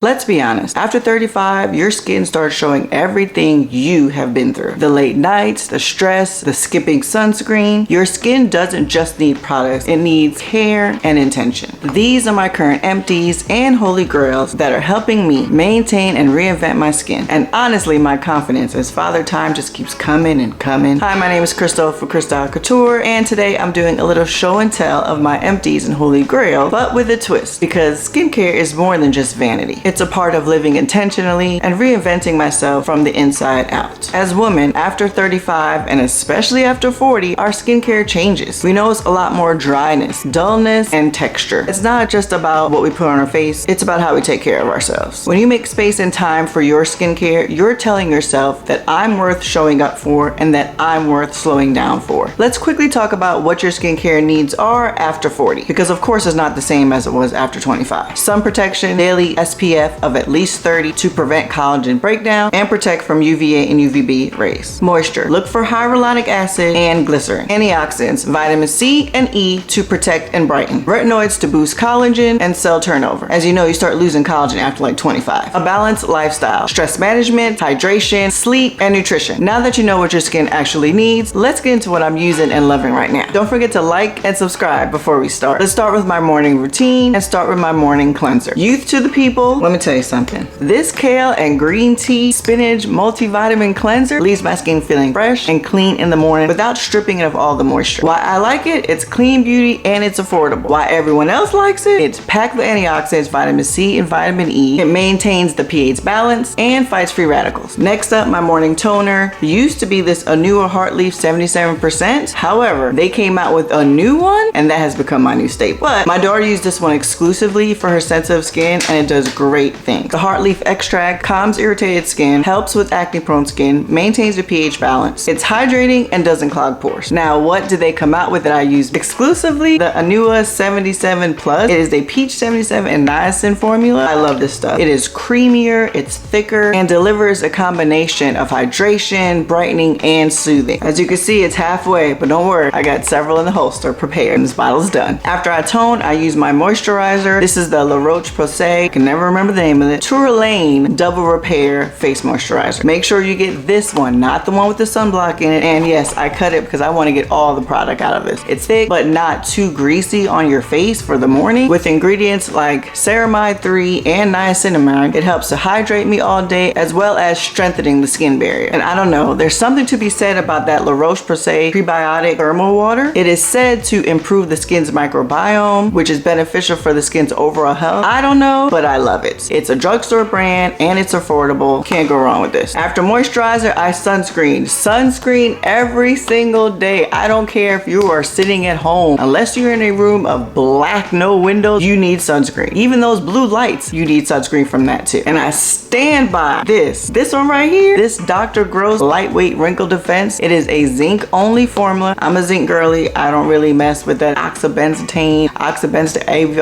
Let's be honest, after 35, your skin starts showing everything you have been through. The late nights, the stress, the skipping sunscreen. Your skin doesn't just need products, it needs care and intention. These are my current empties and holy grails that are helping me maintain and reinvent my skin. And honestly, my confidence as Father Time just keeps coming and coming. Hi, my name is Crystal for Crystal Couture, and today I'm doing a little show and tell of my empties and holy grail, but with a twist, because skincare is more than just vanity. It's a part of living intentionally and reinventing myself from the inside out. As women, after 35 and especially after 40, our skincare changes. We notice a lot more dryness, dullness, and texture. It's not just about what we put on our face, it's about how we take care of ourselves. When you make space and time for your skincare, you're telling yourself that I'm worth showing up for and that I'm worth slowing down for. Let's quickly talk about what your skincare needs are after 40, because of course it's not the same as it was after 25. Sun protection, daily SPF of at least 30 to prevent collagen breakdown and protect from UVA and UVB rays. Moisture, look for hyaluronic acid and glycerin. Antioxidants, vitamin C and E to protect and brighten. Retinoids to boost collagen and cell turnover. As you know, you start losing collagen after like 25. A balanced lifestyle, stress management, hydration, sleep, and nutrition. Now that you know what your skin actually needs, let's get into what I'm using and loving right now. Don't forget to like and subscribe before we start. Let's start with my morning routine and start with my morning cleanser. Youth to the people, let me tell you something. This kale and green tea spinach multivitamin cleanser leaves my skin feeling fresh and clean in the morning without stripping it of all the moisture. Why I like it? It's clean beauty and it's affordable. Why everyone else likes it? It's packed with antioxidants, vitamin C and vitamin E. It maintains the pH balance and fights free radicals. Next up, my morning toner. It used to be this Anua Heartleaf 77%. However, they came out with a new one and that has become my new staple. But my daughter used this one exclusively for her sensitive skin and it does great things. The Heartleaf extract calms irritated skin, helps with acne prone skin, maintains the pH balance. It's hydrating and doesn't clog pores. Now, what did they come out with that I use exclusively? The Anua 77 Plus. It is a peach 77 and niacin formula. I love this stuff. It is creamier, it's thicker, and delivers a combination of hydration, brightening, and soothing. As you can see, it's halfway, but don't worry, I got several in the holster prepared and this bottle's done. After I tone, I use my moisturizer. This is the La Roche-Posay. I can never remember the name of it. Tourmaline Double Repair Face Moisturizer. Make sure you get this one, not the one with the sunblock in it. And yes, I cut it because I want to get all the product out of this. It's thick, but not too greasy on your face for the morning. With ingredients like ceramide 3 and niacinamide, it helps to hydrate me all day as well as strengthening the skin barrier. And I don't know, there's something to be said about that La Roche-Posay prebiotic thermal water. It is said to improve the skin's microbiome, which is beneficial for the skin's overall health. I don't know, but I love it. It's a drugstore brand and it's affordable. Can't go wrong with this. After moisturizer, I sunscreen. Sunscreen every single day. I don't care if you are sitting at home. Unless you're in a room of black, no windows, you need sunscreen. Even those blue lights, you need sunscreen from that too. And I stand by this one right here. This Dr. Gross Lightweight Wrinkle Defense. It is a zinc only formula. I'm a zinc girly. I don't really mess with that oxybenzone,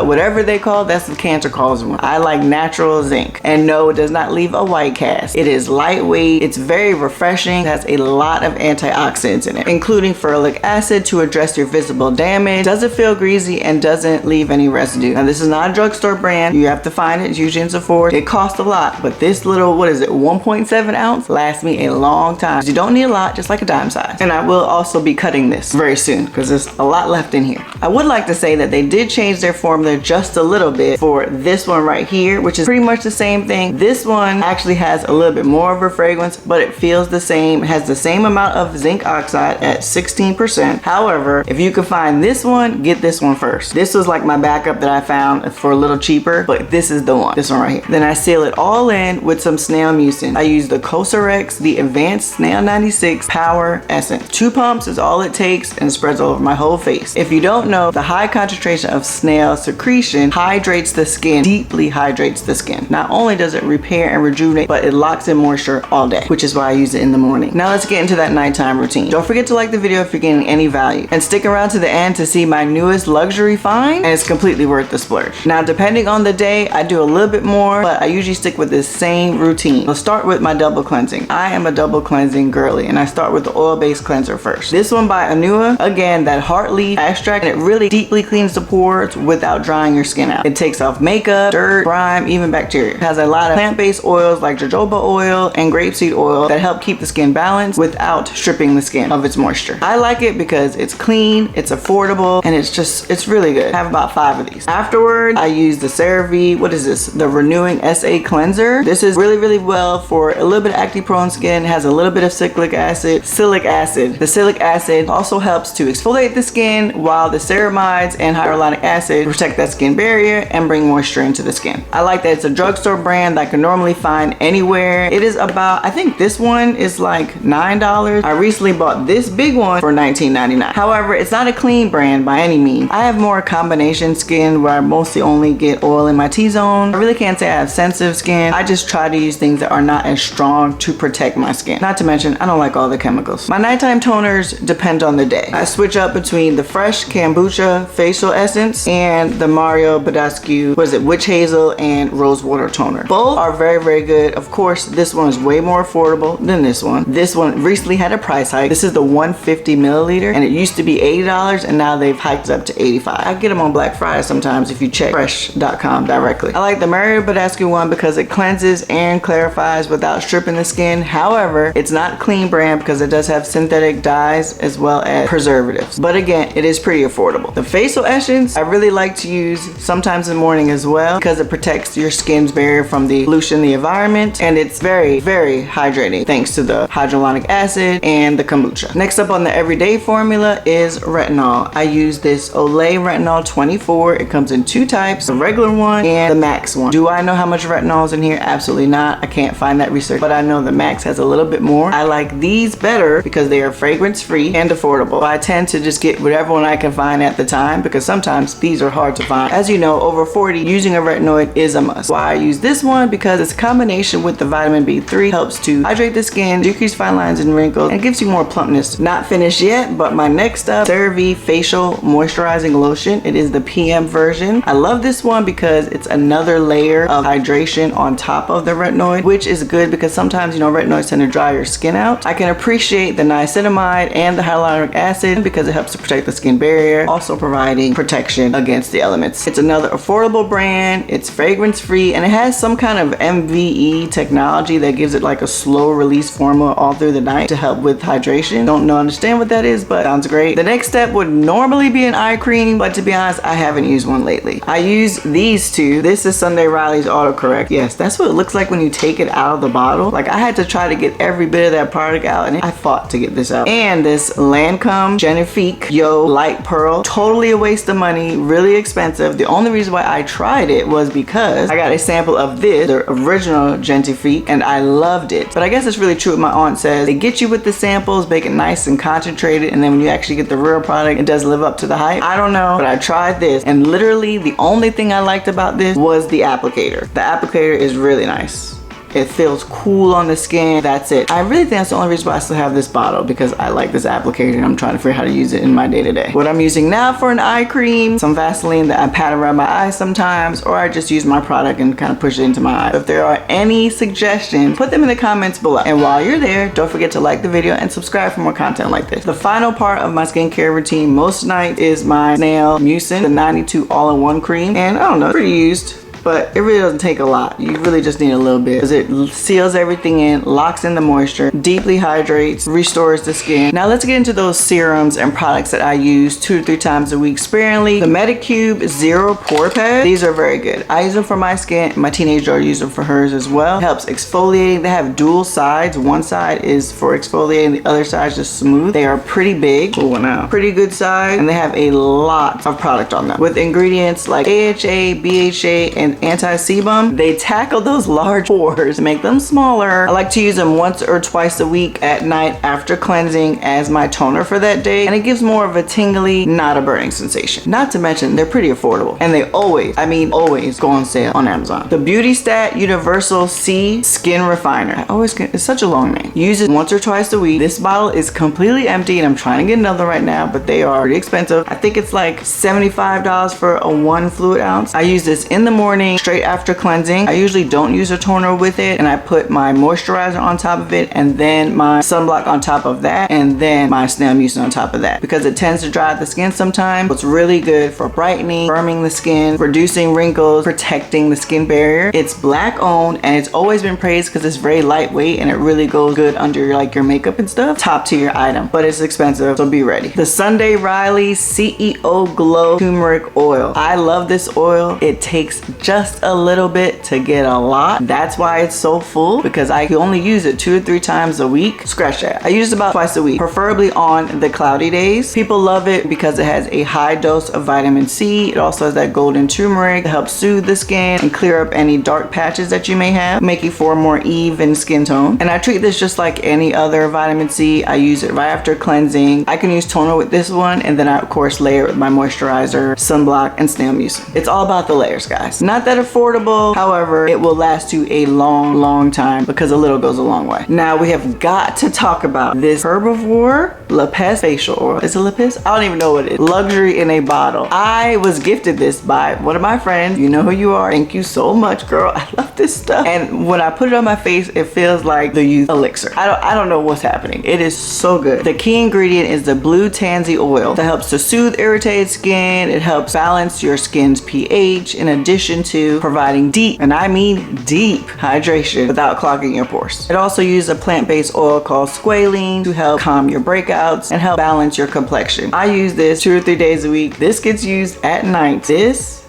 whatever they call it, that's the cancer causing one. I like natural zinc. And no, it does not leave a white cast. It is lightweight. It's very refreshing. It has a lot of antioxidants in it, including ferulic acid to address your visible damage. Doesn't feel greasy and doesn't leave any residue. Now, this is not a drugstore brand. You have to find it. It's usually in Sephora. It costs a lot, but this little, 1.7 ounce lasts me a long time. You don't need a lot, just like a dime size. And I will also be cutting this very soon because there's a lot left in here. I would like to say that they did change their formula just a little bit for this one right here, which is pretty much the same thing. This one actually has a little bit more of a fragrance, but it feels the same. It has the same amount of zinc oxide at 16%. However, if you can find this one, get this one first. This was like my backup that I found for a little cheaper, but this is the one. This one right here. Then I seal it all in with some snail mucin. I use the Cosrx, the Advanced Snail 96 Power Essence. 2 pumps is all it takes and spreads all over my whole face. If you don't know, the high concentration of snail secretion hydrates the skin, deeply hydrates the skin. Not only does it repair and rejuvenate, but it locks in moisture all day, which is why I use it in the morning. Now let's get into that nighttime routine. Don't forget to like the video if you're getting any value, and stick around to the end to see my newest luxury find, and it's completely worth the splurge. Now, depending on the day, I do a little bit more, but I usually stick with this same routine. Let's start with my double cleansing. I am a double cleansing girly, and I start with the oil-based cleanser first. This one by Anua, again, that Heartleaf extract, and it really deeply cleans the pores without drying your skin out. It takes off makeup, dirt, grime, enzyme, even bacteria. It has a lot of plant-based oils like jojoba oil and grapeseed oil that help keep the skin balanced without stripping the skin of its moisture. I like it because it's clean, it's affordable, and it's really good. I have about 5 of these. Afterward, I use the CeraVe, what is this? The Renewing SA Cleanser. This is really well for a little bit of acne-prone skin. It has a little bit of silic acid. The silic acid also helps to exfoliate the skin, while the ceramides and hyaluronic acid protect that skin barrier and bring moisture into the skin. I like that it's a drugstore brand that I can normally find anywhere. It is about, I think this one is like $9. I recently bought this big one for $19.99. However, it's not a clean brand by any means. I have more combination skin where I mostly only get oil in my T-zone. I really can't say I have sensitive skin. I just try to use things that are not as strong to protect my skin. Not to mention, I don't like all the chemicals. My nighttime toners depend on the day. I switch up between the fresh kombucha facial essence and the Mario Badescu, witch hazel and rose water toner. Both are very good. Of course, this one is way more affordable than this one. This one recently had a price hike. This is the 150 milliliter, and it used to be $80, and now they've hiked up to $85. I get them on Black Friday sometimes if you check fresh.com directly. I like the Mario Badescu one because it cleanses and clarifies without stripping the skin. However, it's not clean brand because it does have synthetic dyes as well as preservatives. But again, it is pretty affordable. The facial essence I really like to use sometimes in the morning as well because it protects your skin's barrier from the pollution in the environment, and it's very hydrating thanks to the hyaluronic acid and the kombucha. Next up on the everyday formula is retinol. I use this Olay Retinol 24. It comes in 2 types, the regular one and the max one. Do I know how much retinol is in here? Absolutely not. I can't find that research, but I know the max has a little bit more. I like these better because they are fragrance free and affordable. So I tend to just get whatever one I can find at the time because sometimes these are hard to find. As you know, over 40, using a retinoid is a must. Why I use this one? Because its combination with the vitamin B3 helps to hydrate the skin, decrease fine lines and wrinkles, and gives you more plumpness. Not finished yet, but my next up, CeraVe Facial Moisturizing Lotion. It is the PM version. I love this one because it's another layer of hydration on top of the retinoid, which is good because sometimes, retinoids tend to dry your skin out. I can appreciate the niacinamide and the hyaluronic acid because it helps to protect the skin barrier, also providing protection against the elements. It's another affordable brand. It's fragrance free, and it has some kind of MVE technology that gives it like a slow release formula all through the night to help with hydration. Don't understand what that is, but sounds great. The next step would normally be an eye cream, but to be honest, I haven't used one lately. I use these two. This is Sunday Riley's autocorrect. Yes, that's what it looks like when you take it out of the bottle. Like, I had to try to get every bit of that product out, and I fought to get this out. And this Lancome Genifique Yo Light Pearl, totally a waste of money, really expensive. The only reason why I tried it was because I got a sample of this, the original Genifique, and I loved it. But I guess it's really true what my aunt says. They get you with the samples, make it nice and concentrated, and then when you actually get the real product, it doesn't live up to the hype. I don't know, but I tried this, and literally the only thing I liked about this was the applicator. The applicator is really nice. It feels cool on the skin. That's it. I really think that's the only reason why I still have this bottle, because I like this applicator and I'm trying to figure out how to use it in my day-to-day. What I'm using now for an eye cream, some Vaseline that I pat around my eyes sometimes, or I just use my product and kind of push it into my eye. If there are any suggestions, put them in the comments below. And while you're there, don't forget to like the video and subscribe for more content like this. The final part of my skincare routine most nights is my Nail Mucin, the 92 all-in-one cream. And I don't know, pretty used, but it really doesn't take a lot. You really just need a little bit because it seals everything in, locks in the moisture, deeply hydrates, restores the skin. Now let's get into those serums and products that I use 2 to 3 times a week sparingly. The Medicube Zero Pore Pad. These are very good. I use them for my skin. My teenage daughter uses them for hers as well. It helps exfoliating. They have dual sides. One side is for exfoliating, the other side is just smooth. They are pretty big. Pull one out. Pretty good size, and they have a lot of product on them with ingredients like AHA, BHA, and anti-sebum. They tackle those large pores, make them smaller. I like to use them once or twice a week at night after cleansing as my toner for that day, and it gives more of a tingly, not a burning sensation. Not to mention, they're pretty affordable, and they always, I mean always, go on sale on Amazon. The Beauty Stat Universal C Skin Refiner. I always get, it's such a long name. Use it once or twice a week. This bottle is completely empty, and I'm trying to get another right now, but they are pretty expensive. I think it's like $75 for a 1 fluid ounce. I use this in the morning morning, straight after cleansing. I usually don't use a toner with it, and I put my moisturizer on top of it, and then my sunblock on top of that, and then my snail mucin on top of that, because it tends to dry out the skin sometimes. It's really good for brightening, firming the skin, reducing wrinkles, protecting the skin barrier. It's Black owned, and it's always been praised because it's very lightweight and it really goes good under like your makeup and stuff. Top tier item, but it's expensive, so be ready. The Sunday Riley CEO Glow Turmeric Oil. I love this oil. It takes just a little bit to get a lot. That's why it's so full, because I can only use it 2 or 3 times a week. Scratch that. I use it about twice a week, preferably on the cloudy days. People love it because it has a high dose of vitamin C. It also has that golden turmeric to help soothe the skin and clear up any dark patches that you may have, making for a more even skin tone. And I treat this just like any other vitamin C. I use it right after cleansing. I can use toner with this one, and then I of course layer it with my moisturizer, sunblock, and snail mucin. It's all about the layers, guys. Not that affordable, however, it will last you a long time, because a little goes a long way. Now we have got to talk about this Herbivore Lapis facial oil. Is it Lapis? I don't even know what it is. Luxury in a bottle. I was gifted this by one of my friends. You know who you are. Thank you so much, girl. I love this stuff. And when I put it on my face, it feels like the youth elixir. I don't know what's happening. It is so good. The key ingredient is the blue tansy oil that helps to soothe irritated skin. It helps balance your skin's pH, in addition to providing deep, and I mean deep, hydration without clogging your pores. It also uses a plant-based oil called squalene to help calm your breakouts and help balance your complexion. I use this 2 or 3 days a week. This gets used at night. This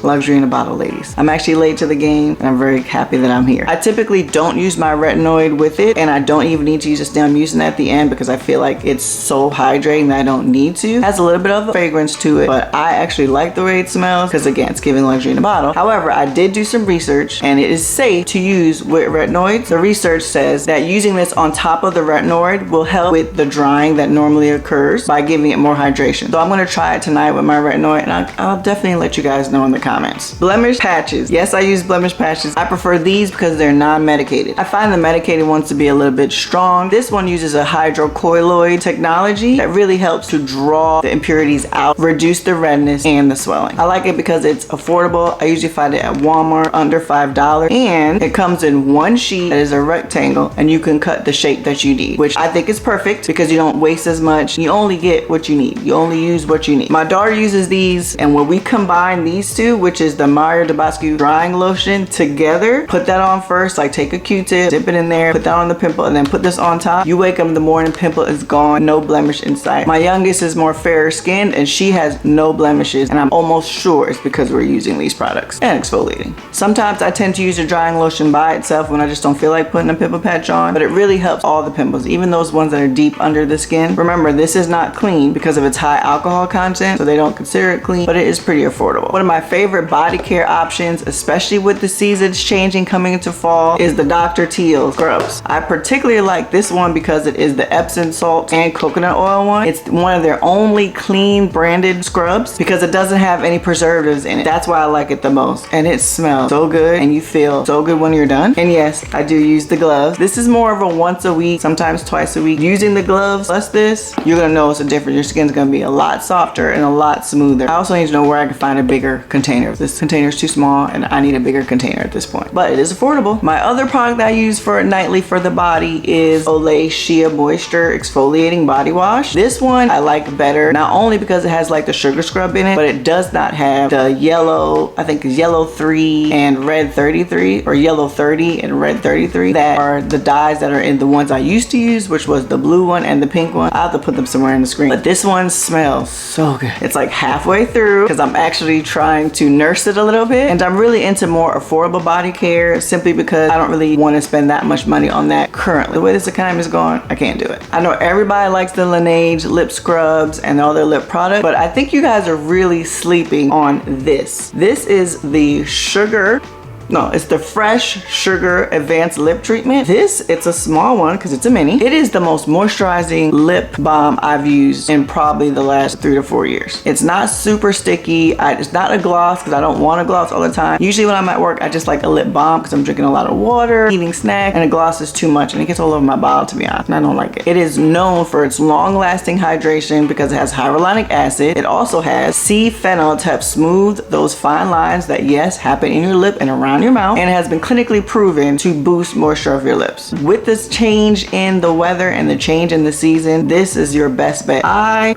luxury in a bottle, ladies. I'm actually late to the game, and I'm very happy that I'm here. I typically don't use my retinoid with it, and I don't even need to use a snail mucin at the end, because I feel like it's so hydrating that I don't need to. It has a little bit of a fragrance to it, but I actually like the way it smells, because again, it's giving luxury in a bottle. However, I did do some research, and it is safe to use with retinoids. The research says that using this on top of the retinoid will help with the drying that normally occurs by giving it more hydration. So I'm going to try it tonight with my retinoid, and I'll definitely let you guys know in the comments. Blemish patches. Yes, I use blemish patches. I prefer these because they're non-medicated. I find the medicated ones to be a little bit strong. This one uses a hydrocolloid technology that really helps to draw the impurities out, reduce the redness and the swelling. I like it because it's affordable. I usually find it at Walmart under $5, and it comes in one sheet that is a rectangle, and you can cut the shape that you need, which I think is perfect because you don't waste as much. You only get what you need. You only use what you need. My daughter uses these, and when we combine these two, which is the Meyer Dabascu drying lotion, together, put that on first, like take a Q-tip, dip it in there, put that on the pimple, and then put this on top. You wake up in the morning, pimple is gone, no blemish in sight. My youngest is more fairer skinned, and she has no blemishes, and I'm almost sure it's because we're using these products and exfoliating. Sometimes I tend to use a drying lotion by itself when I just don't feel like putting a pimple patch on, but it really helps all the pimples, even those ones that are deep under the skin. Remember, this is not clean because of its high alcohol content, so they don't consider it clean, but it is pretty affordable. One of my favorite body care options, especially with the seasons changing coming into fall, is the Dr. Teal scrubs. I particularly like this one because it is the Epsom salt and coconut oil one. It's one of their only clean branded scrubs because it doesn't have any preservatives in it. That's why I like it the most, and it smells so good and you feel so good when you're done. And yes, I do use the gloves. This is more of a once a week, sometimes twice a week. Using the gloves plus this, you're gonna notice a difference. Your skin's gonna be a lot softer and a lot smoother. I also need to know where I can find a bigger container. This container is too small and I need a bigger container at this point, but it is affordable. My other product that I use for nightly for the body is Olay Shea Moisture Exfoliating Body Wash. This one I like better, not only because it has like the sugar scrub in it, but it does not have the yellow, I think it's yellow 3 and red 33, or yellow 30 and red 33, that are the dyes that are in the ones I used to use, which was the blue one and the pink one. I'll have to put them somewhere in the screen, but this one smells so good. It's like halfway through because I'm actually trying to nurse it a little bit, and I'm really into more affordable body care simply because I don't really want to spend that much money on that currently. The way this economy is going, I can't do it. I know everybody likes the Laneige lip scrubs and all their lip products, but I think you guys are really sleeping on this. This is the Sugar No, it's the Fresh Sugar Advanced Lip Treatment. It's a small one because it's a mini. It is the most moisturizing lip balm I've used in probably the last 3 to 4 years. It's not super sticky. It's not a gloss because I don't want a gloss all the time. Usually when I'm at work, I just like a lip balm because I'm drinking a lot of water, eating snacks, and a gloss is too much and it gets all over my bottle, to be honest, and I don't like it. It is known for its long-lasting hydration because it has hyaluronic acid. It also has C-phenol to help smooth those fine lines that, yes, happen in your lip and around your mouth, and it has been clinically proven to boost moisture of your lips. With this change in the weather and the change in the season, this is your best bet. I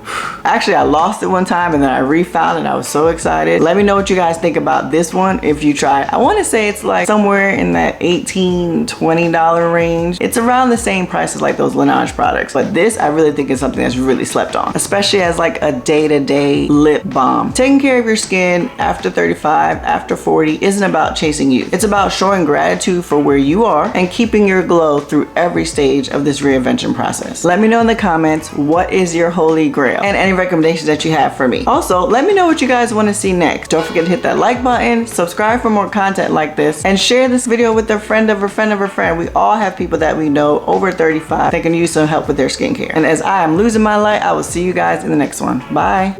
lost it one time and then I refound it and I was so excited. Let me know what you guys think about this one if you try it. I want to say it's like somewhere in that $18, $20 range. It's around the same price as like those Laneige products, but this I really think is something that's really slept on, especially as like a day-to-day lip balm. Taking care of your skin after 35, after 40 isn't about chasing youth. It's about showing gratitude for where you are and keeping your glow through every stage of this reinvention process. Let me know in the comments what is your holy grail and any recommendations that you have for me. Also, let me know what you guys want to see next. Don't forget to hit that like button, subscribe for more content like this, and share this video with a friend of a friend of a friend. We all have people that we know over 35 that can use some help with their skincare. And as I am losing my light, I will see you guys in the next one. Bye.